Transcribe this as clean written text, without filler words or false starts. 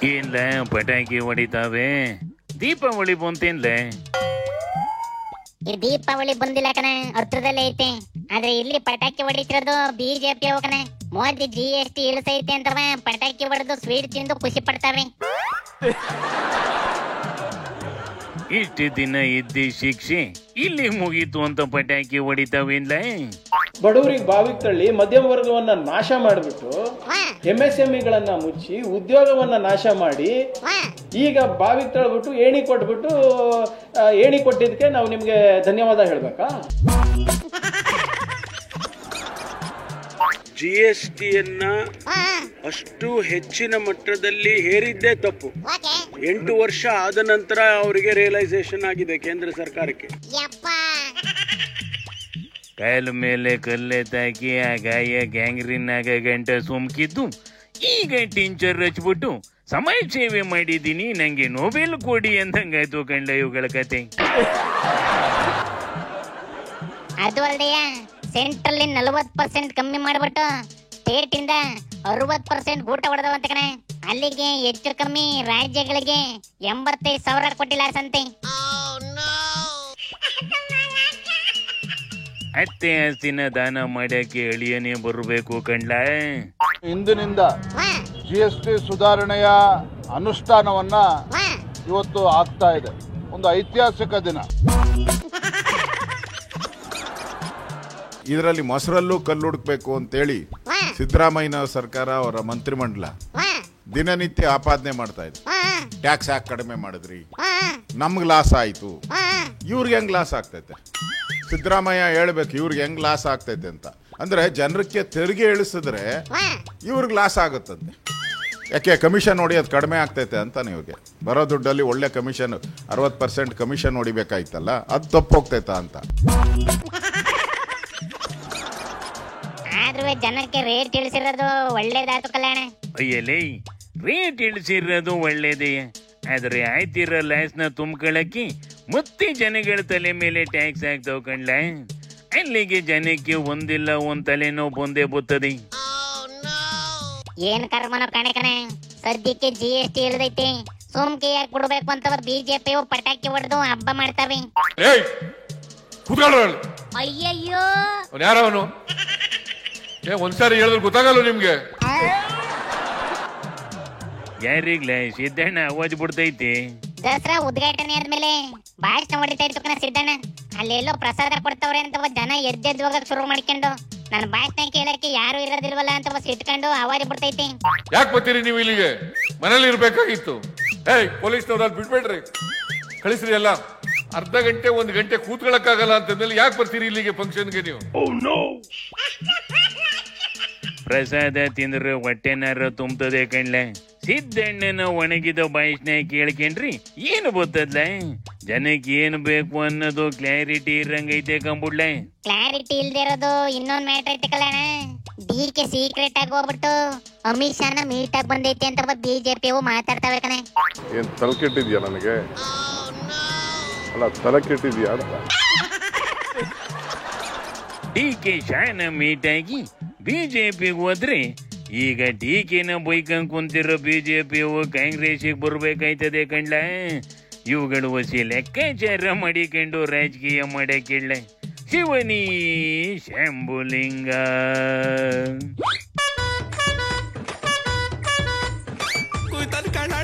ಏನ್ಲ ಪಟಾಕಿ ಹೊಡಿತಾವೆ? ದೀಪಾವಳಿ ಬಂತೇನ್ಲ? ಈ ದೀಪಾವಳಿ ಬಂದಿಲ್ಲ ಕಣ, ಹತ್ರದಲ್ಲೇ ಐತೆ. ಆದ್ರೆ ಇಲ್ಲಿ ಪಟಾಕಿ ಹೊಡಿತಿರೋದು ಬಿಜೆಪಿ ಕಣ. ಮೋದಿ GST ಇಳಿಸೈತೆ ಅಂತವ ಪಟಾಕಿ ಹೊಡೆದು ಸ್ವೀಟ್ ತಿಂದು ಖುಷಿ ಪಡ್ತಾವೆ. ಇಷ್ಟು ದಿನ ಇದ್ದ ಶಿಕ್ಷೆ ಇಲ್ಲಿ ಮುಗೀತು ಅಂತ ಪಟಾಕಿ ಹೊಡಿತಾವೇನ್ಲ? ಬಡವರಿಗೆ ಬಾವಿಗೆ ತಳ್ಳಿ ಮಧ್ಯಮ ವರ್ಗವನ್ನ ನಾಶ ಮಾಡಿಬಿಟ್ಟು MSMEಗಳನ್ನ ಮುಚ್ಚಿ ಉದ್ಯೋಗವನ್ನ ನಾಶ ಮಾಡಿ ಈಗ ಬಾವಿಗೆ ತಳ್ಬಿಟ್ಟು ಏಣಿ ಕೊಟ್ಬಿಟ್ಟು ಏಣಿ ಕೊಟ್ಟಿದ್ದಕ್ಕೆ ನಾವು ನಿಮ್ಗೆ ಧನ್ಯವಾದ ಹೇಳ್ಬೇಕಾ? GSTಯನ್ನ ಅಷ್ಟು ಹೆಚ್ಚಿನ ಮಟ್ಟದಲ್ಲಿ ಹೇರಿದ್ದೇ ತಪ್ಪು. 8 ವರ್ಷ ಆದ ನಂತರ ಅವರಿಗೆ ರಿಯಲೈಸೇಷನ್ ಆಗಿದೆ ಕೇಂದ್ರ ಸರ್ಕಾರಕ್ಕೆ. ಕಾಲ ಮೇಲೆ ಕಲ್ಲೆ ತಾಕಿ ಆ ಗಾಯ ಗ್ಯಾಂಗ್ರೀನ್ ಆಗ ಗಂಟ ಸುಮ್ಕಿದ್ದು ಈಗ ಟಿಂಚರ್ ಹಚ್ಬಿಟ್ಟು ಸಮಾಜ ಸೇವೆ ಮಾಡಿದ್ದೀನಿ, ನಂಗೆ ನೊಬೆಲ್ ಕೊಡಿ ಅಂದಂಗಾಯ್ತು ಕಂಡ ಇವುಗಳ ಕತೆ. ಅದು ಅಲ್ದೆಯ ಸೆಂಟ್ರಲ್ಲಿ 40% ಕಮ್ಮಿ ಮಾಡ್ಬಿಟ್ಟು ಸ್ಟೇಟ್ ಇಂದ 60% ಊಟ ಹೊಡೆದವಂತ ಕಣ. ಅಲ್ಲಿಗೆ ಹೆಚ್ಚು ಕಮ್ಮಿ ರಾಜ್ಯಗಳಿಗೆ 85,000 ಕೊಟ್ಟಿಲ್ಲ ಸಂತೆ. ಅತ್ತೆ ಆಸ್ತಿನ ದಾನ ಮಾಡಕ್ಕೆ ಅಳಿಯನೇ ಬರಬೇಕು ಕಂಡ್ಲ. ಇಂದಿನಿಂದ GST ಸುಧಾರಣೆಯ ಅನುಷ್ಠಾನವನ್ನ ಇವತ್ತು ಆಗ್ತಾ ಇದೆ. ಒಂದು ಐತಿಹಾಸಿಕ ದಿನ. ಇದರಲ್ಲಿ ಮೊಸರಲ್ಲೂ ಕಲ್ಲು ಹುಡುಕ್ಬೇಕು ಅಂತೇಳಿ ಸಿದ್ದರಾಮಯ್ಯ ಸರ್ಕಾರ ಅವರ ಮಂತ್ರಿಮಂಡಲ ದಿನನಿತ್ಯ ಆಪಾದನೆ ಮಾಡ್ತಾ ಇದೆ. ಟ್ಯಾಕ್ಸ್ ಯಾಕೆ ಕಡಿಮೆ ಮಾಡಿದ್ರಿ, ನಮ್ಗೆ ಲಾಸ್ ಆಯ್ತು, ಇವ್ರಿಗೆ ಹೆಂಗ್ ಲಾಸ್ ಆಗ್ತೈತೆ? ಸಿದ್ದರಾಮಯ್ಯ ಹೇಳ್ಬೇಕು ಇವ್ರಿಗೆ ಹೆಂಗ್ ಲಾಸ್ ಆಗ್ತೈತೆ ಅಂತ. ಅಂದ್ರೆ ಜನರಿಗೆ ತೆರಿಗೆ ಇಳಿಸಿದ್ರೆ ಇವ್ರಿಗೆ ಲಾಸ್ ಆಗುತ್ತಂತೆ. ಯಾಕೆ ಕಮಿಷನ್ ಹೊಡಿಯೋದು ಕಡಿಮೆ ಆಗ್ತೈತೆ ಅಂತಾನೆ. ಇವ್ರಿಗೆ ಬರೋ ದುಡ್ಡಲ್ಲಿ ಒಳ್ಳೆ ಕಮಿಷನ್ 60% ಕಮಿಷನ್ ಹೊಡಿಬೇಕಾಯ್ತಲ್ಲ, ಅದು ತಪ್ಪು ಹೋಗ್ತೈತ ಅಂತ. ಆದ್ರೂ ಜನಕ್ಕೆ ರೇಟ್ ಇಳಿಸಿರೋದು ಒಳ್ಳೇದಾಯ್ತು ಕಲ್ಯಾಣ. ಅಯ್ಯಲೇ, ರೇಟ್ ಇಳಿಸಿರೋದು ಒಳ್ಳೇದೇ, ಆದ್ರೆ ಆಯ್ತಿರೋ ಲಾಸ್ನ ತುಂಬ್ಕೊಳಕ್ಕೆ ಮತ್ತೆ ಜನಗಳ ತಲೆ ಮೇಲೆ ಟ್ಯಾಕ್ಸ್ ಆಗ್ತಾವ್ ಕಂಡ್ಲ. ಅಲ್ಲಿಗೆ ಜನಕ್ಕೆ ಒಂದಿಲ್ಲ ಒಂದ್ ತಲೆನೋವು ಬಂದೇ ಬರ್ತದೆ. ಏನ್ ಕರ್ಮನೋ ಕಣೆ ಕಣೆ, ಸದ್ಯಕ್ಕೆ GST ಇಳಿದೈತೆ, ಸೋಮ್ಕೆ ಯಾಕೆ ಬಿಡ್ಬೇಕು ಅಂತ ಬಿಜೆಪಿ ಪಟಾಕಿ ಹೊಡೆದು ಹಬ್ಬ ಮಾಡ್ತಾವೆ. ಅಯ್ಯಯ್ಯೋ, ಯಾರವನು? ಒಂದ್ಸಾರಿ ಹೇಳಿದ್ರೆ ಗೊತ್ತಾಗಲ್ಲ ನಿಮ್ಗೆ? ಯಾರಿಗ್ಲ ಸಿದ್ದಣ್ಣ ಅವಾಜ್ ಬಿಡ್ತೈತಿ. ದಸರಾ ಉದ್ಘಾಟನೆ ಆದ್ಮೇಲೆ ಭಾಷಣ ಹೊಡಿತಾ ಇತ್ತು ಕಣ ಸಿದ್ದಣ್ಣ. ಅಲ್ಲೆಲ್ಲೋ ಪ್ರಸಾದ ಕೊಡ್ತಾವ್ರೆ ಅಂತ ಜನ ಎದ್ದೆದ್ದು ಹೋಗಕ್ ಶುರು ಮಾಡ್ಕೊಂಡು ನನ್ನ ಭಾಷಣ ಕೇಳಕ್ಕೆ ಯಾರು ಇರೋದಿಲ್ವಲ್ಲ ಅಂತ ಸಿಟ್ಕೊಂಡು ಅವಾಜ್ ಬಿಡ್ತೈತಿ. ಯಾಕೆ ಬರ್ತೀರಿ ನೀವು ಇಲ್ಲಿಗೆ? ಮನೇಲಿ ಇರ್ಬೇಕಾಗಿತ್ತು. ಪೊಲೀಸ್ನವ್ರು ಬಿಟ್ಬೇಡ್ರಿ, ಕಳಿಸ್ರಿ ಎಲ್ಲ. ಅರ್ಧ ಗಂಟೆ 1 ಗಂಟೆ ಕೂತ್ಕೊಳ್ಳಕ್ಕಾಗಲ್ಲ ಅಂತಂದ್ರೆ ಯಾಕೆ ಬರ್ತೀರಿ ಇಲ್ಲಿಗೆ ಫಂಕ್ಷನ್ಗೆ ನೀವು? ಪ್ರಸಾದ ತಿಂದ್ರೆ ಹೊಟ್ಟೆನಾರ ತುಂಬುತ್ತದೆ ಕಣ್ಲೆ. ಸಿದ್ದಣ್ಣನ ಒಣಗಿದ ಭಾಷಣ ಕೇಳ್ಕೊಂಡ್ರಿ ಏನು ಗೊತ್ತದ್ಲ, ಜನಕ್ಕೆ ಏನು ಬೇಕು ಅನ್ನೋದು ಕ್ಲಾರಿಟಿ ಇರಂಗೈತೆ ಕಂಬುಡ್ಲೆ. ಕ್ಲಾರಿಟಿ ಇಲ್ದೇ ಇರೋದು ಇನ್ನೊಂದ್ ಮ್ಯಾಟರ್ ಐತೆ ಕಲ್ಯಾಣ. DK ಸೀಕ್ರೆಟ್ ಆಗಿ ಹೋಗ್ಬಿಟ್ಟು ಅಮಿತ್ ಶಾನ ಮೀಟ್ ಆಗಿ ಬಂದೈತೆ ಅಂತ ಬಿಜೆಪಿ ಮಾತಾಡ್ತಾವೆ ಕಣೆ. ಏನ್ ತಲೆ ಕೆಟ್ಟಿದ್ಯಾ ನನಗೆ? ಅಲ್ಲ, ತಲೆ ಕೆಟ್ಟಿದ್ಯಾ ಅಂತ. DK ಶಾನ ಮೀಟ್ ಆಗಿ ಬಿಜೆಪಿಗೆ ಹೋದ್ರೆ ಈಗ DKನ ಬೈಕಂಗ್ ಕುಂತಿರೋ ಬಿಜೆಪಿ ಕಾಂಗ್ರೆಸ್ಗೆ ಬರ್ಬೇಕಾಯ್ತದೆ ಕಂಡ್ಲ. ಇವುಗಳು ಹೊಸಿ ಲೆಕ್ಕಾಚಾರ ಮಾಡಿಕೊಂಡು ರಾಜಕೀಯ ಮಾಡಕ್ಕಿಲ್ಲ. ಶಿವನಿ ಶಂಭುಲಿಂಗ. कोई तन काढा